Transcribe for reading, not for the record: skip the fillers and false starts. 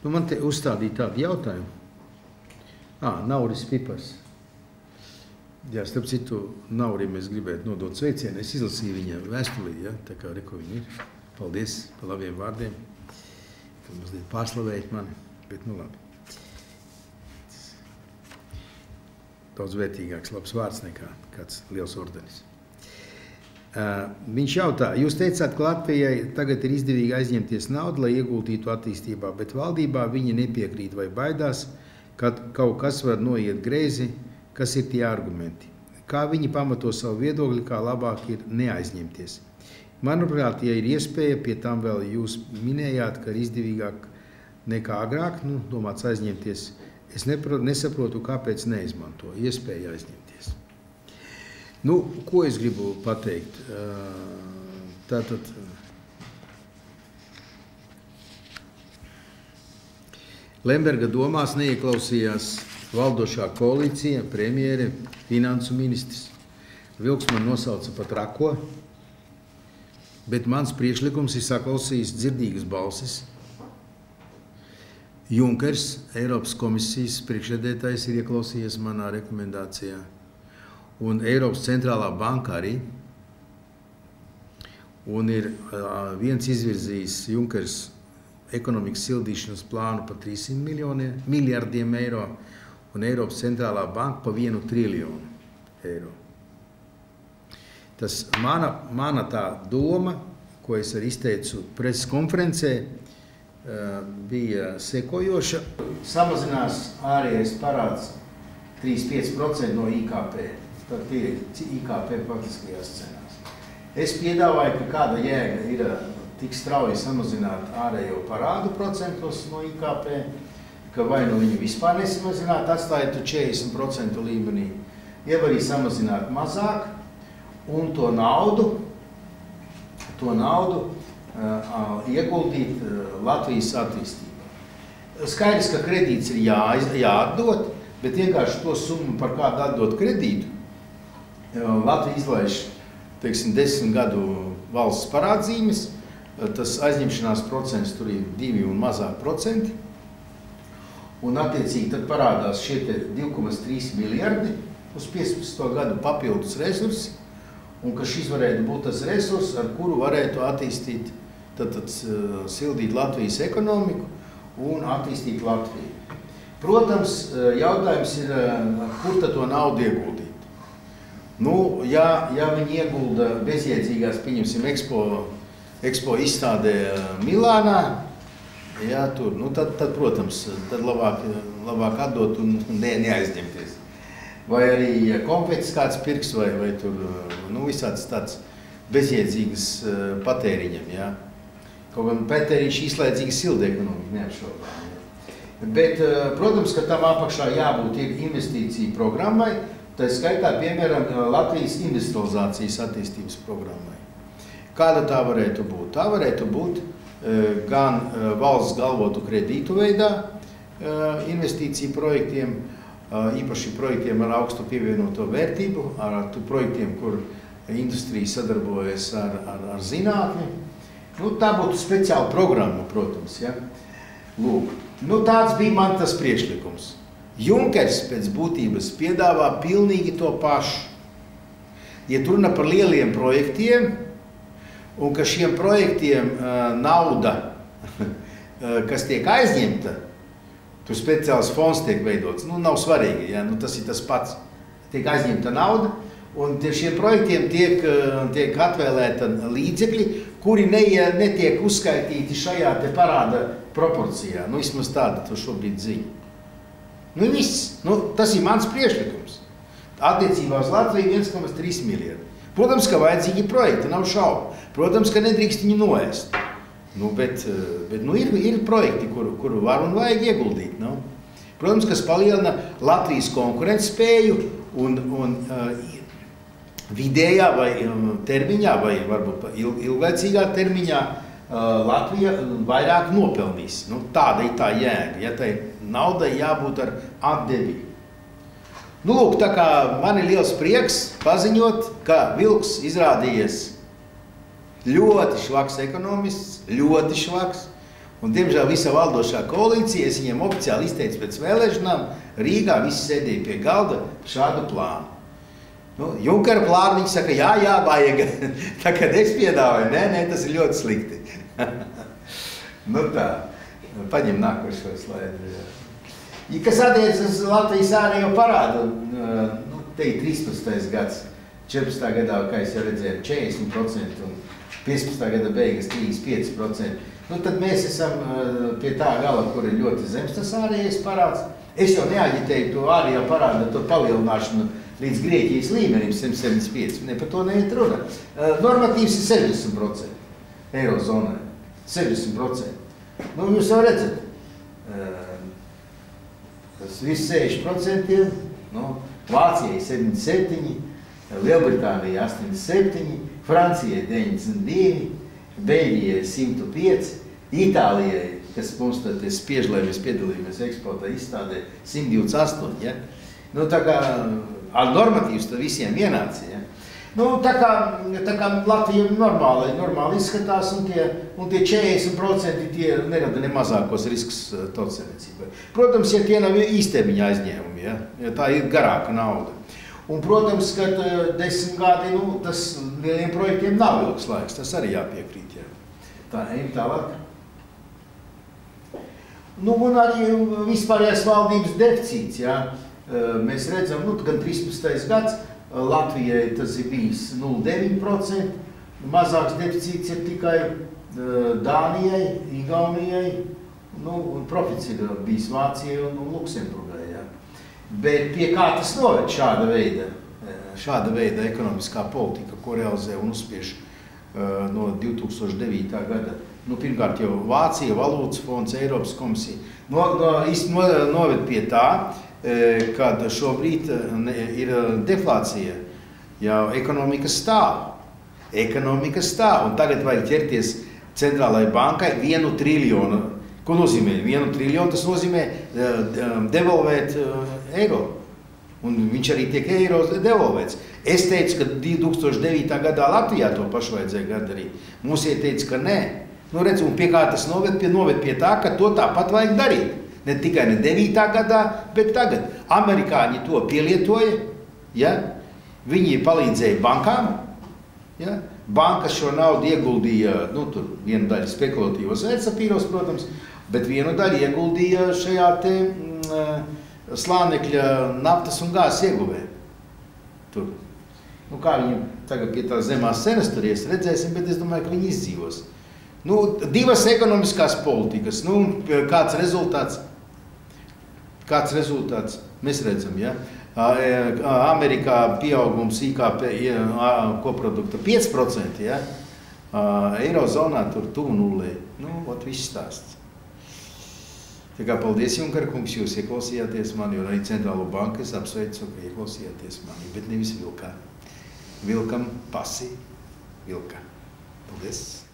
Nu, man te uzstādīja tādu jautājumu. Nauris Pipars. Jā, starp citu, Naurim es gribētu nodot sveicienu. Es izlasīju viņa vēstulī, ja? Tā kā reko viņa ir. Paldies par labiem vārdiem. Tad mazliet pārslavējat mani, bet nu labi. Daudz vērtīgāks, labs vārds nekā kāds liels ordenis. Viņš jautā, jūs teicāt, ka Latvijai tagad ir izdevīgi aizņemties naudu, lai ieguldītu attīstībā, bet valdībā viņi nepiekrīt vai baidās, ka kaut kas var noiet greizi, kas ir tie argumenti. Kā viņi pamato savu viedokli, kā labāk ir neaizņemties. Manuprāt, ja ir iespēja, pie tam vēl jūs minējāt, ka ir izdevīgāk nekā agrāk, domāts aizņemties, es nesaprotu, kāpēc neizmanto iespēju aizņemties. Ko es gribu pateikt? Tātad, Lemberga domās neieklausījās valdošā koalīcija, premjere, finansu ministrs. Vilks man nosauca pat rako, bet mans priekšlikums ir saklausījis dzirdīgas balsis. Junkers, Eiropas komisijas priekšsēdētājs, ir ieklausījies manā rekomendācijā. Un Eiropas centrālā banka arī. Un ir viens izvirzījis Junkers ekonomikas sildīšanas plānu par 300 miljardiem eiro un Eiropas centrālā banka pa 1 triljonu eiro. Tas mana tā doma, ko es arī izteicu preses konferencē, bija sekojoša. Samazinās ārējais parāds 3,5% no IKP. Tad tie ir IKP faktiskajās cenās. Es piedāvāju, ka kāda jēga ir tik strauji samazināt ārējo parādu procentos no IKP, ka vai nu viņu vispār nesamazināt, atstājot 40% līmenī, ja arī samazināt mazāk, un to naudu ieguldīt Latvijas attīstībā. Skaidrs, ka kredīts ir jāatdot, bet vienkārši to summu, par kādu atdot kredītu, Latvija izlaiž, 10 gadu valsts parādzīmes, tas aizņemšanās procents tur ir 2 un mazāk procenti, un attiecīgi tad parādās šie 2,3 miljardi uz 15. gadu papildus resursi, un ka šis varētu būt tas resurs, ar kuru varētu attīstīt, tad sildīt Latvijas ekonomiku un attīstīt Latviju. Protams, jautājums ir, kur tad to naudu ieguldīt? Ja viņi iegulda bezjēdzīgās, pieņemsim, Expo izstādē Milānā, tad, protams, tad labāk atdot un neaizņemties. Vai arī konfetis kāds pirks, vai tur visāds tāds bezjēdzīgas patēriņam, jā. Kaut gan patēriņš izslēdzīgi silda ekonomika, neapšaubām. Bet, protams, ka tam apakšā jābūt investīciju programmai, tā skaitā, piemēram, Latvijas industrializācijas attīstības programmai. Kāda tā varētu būt? Tā varētu būt gan valsts galvotu kredītu veidā investīciju projektiem, īpaši projektiem ar augstu pievienoto vērtību, ar projektiem, kur industrija sadarbojas ar zinātni. Tā būtu speciāla programma, protams. Ja? Lūk. Tāds bija man tas priekšlikums. Junkers pēc būtības piedāvā pilnīgi to pašu. Ja runa par lieliem projektiem, un ka šiem projektiem nauda, kas tiek aizņemta, tur speciāls fonds tiek veidots, nav svarīgi, ja? Tas ir tas pats. Tiek aizņemta nauda, un šiem projektiem tiek atvēlēta līdzekļi, kuri netiek uzskaitīti šajā te parāda proporcijā. Vismaz tāda to šobrīd ziņa. Viss. Tas ir mans priekšlikums. Attiecībā uz Latviju 1,3 miljardi. Protams, ka vajadzīgi projekti, nav šaubu. Protams, ka nedrīkst viņu noēst. Bet ir projekti, kuru var un vajag ieguldīt. Protams, kas palielina Latvijas konkurētspēju un vidējā vai termiņā, vai varbūt ilglaicīgā termiņā Latvija vairāk nopelnīs. Tāda ir tā jēga, ja tai naudai jābūt ar atdevi. Lūk, tā kā man ir liels prieks paziņot, ka Vilks izrādījies ļoti švaks ekonomists, ļoti švaks, Un, diemžēl, visa valdošā koalīcija, es viņiem oficiāli izteicu pēc vēlēšanām, Rīgā visi sēdēja pie galda šādu plānu. Nu, Junkera plānu viņi saka, jā, vajag. Tā, kad es piedāvāju, nē, tas ir ļoti slikti. Nu tā, paņem nākošo slaidu. Ja, kas attiecas uz Latvijas ārējo parādu, nu, te ir 13. gads, 14. gadā, kā es jau redzēju, 40% un 15. gada beigas 35%. Nu, tad mēs esam pie tā gala, kur ir ļoti zems tas ārējais parāds. Es jau neaģitēju to ārējā parāda, to palielināšanu līdz Grieķijas līmenim 175. Ne, par to neiet runa. Normatīvs ir 60% Eirozonai. 60%. Nu, jūs jau redzat, tas viss 60%, nu, Vācijai 77%, Lielbritānijai 87%, Francijai 92%, Beļģijai 105%, Itālijai, kas mums tad spiež, lai mēs piedalījāmies eksportā izstādē, 128%. Ja? Nu, tā kā ar normatīvs tad visiem vienāds. Ja? Nu, tā kā Latvija normāli izskatās, un tie 40% tie nerada ne mazākos riskus tautsēmniecībai. Protams, ja tie nav īstermiņa aizņēmumi, ja? Ja tā ir garāka nauda. Un, protams, ka 10 gadi, nu, tas lieliem projektiem nav ilgs laiks, tas arī jāpiekrīt. Ja? Tā, ejam tālāk. Nu, un arī vispārējās valdības deficīts, ja? Mēs redzam, nu, gan 13. gads, Latvijai tas ir bijis 0,9%, mazāks deficīts ir tikai Dānijai, Igaunijai, nu, un profits ir bijis Vācijai un Luksemburgai. Ja? Bet pie kā tas noved šāda veida ekonomiskā politika, ko realizē un uzspiež no 2009. gada. Nu, pirmkārt jau Vācija, valūtas fonds, Eiropas komisija noved pie tā, kad šobrīd ir deflācija, jau ekonomika stāv, un tagad vajag ķerties centrālajai bankai 1 triljonu. Ko nozīmē 1 triljonu? Tas nozīmē devalvēt eiro, un viņš arī tiek eiro devalvēts. Es teicu, ka 2009. gadā Latvijā to pašu vajadzēja darīt. Mums ieteica, ka nē. Nu, redz, un pie kā tas noved pie tā, ka to tāpat vajag darīt. Ne tikai ne 9. gadā, bet tagad. Amerikāņi to pielietoja, ja? Viņi palīdzēja bankām, ja? Bankas šo naudu ieguldīja, nu, tur vienu daļu spekulatīvos vērtspapīros, protams, bet vienu daļu ieguldīja šajā te slānekļa naftas un gāzes ieguvē. Tur. Nu, kā viņi tagad pie tās zemās cenas turies, redzēsim, bet es domāju, ka viņi izdzīvos. Nu, divas ekonomiskās politikas, nu, kāds rezultāts? Mēs redzam, ja? Amerikā pieaugums IKP koprodukta 5%, ja? Eirozonā tur tuvu nulē. Nu, ot viss stāsts. Tā kā paldies, Junkera kungs, jūs ieklausījāties mani, un arī Centrālo banku es apsveicu, ka ieklausījāties mani, bet nevis vilkā. Vilkam pasi vilka. Paldies!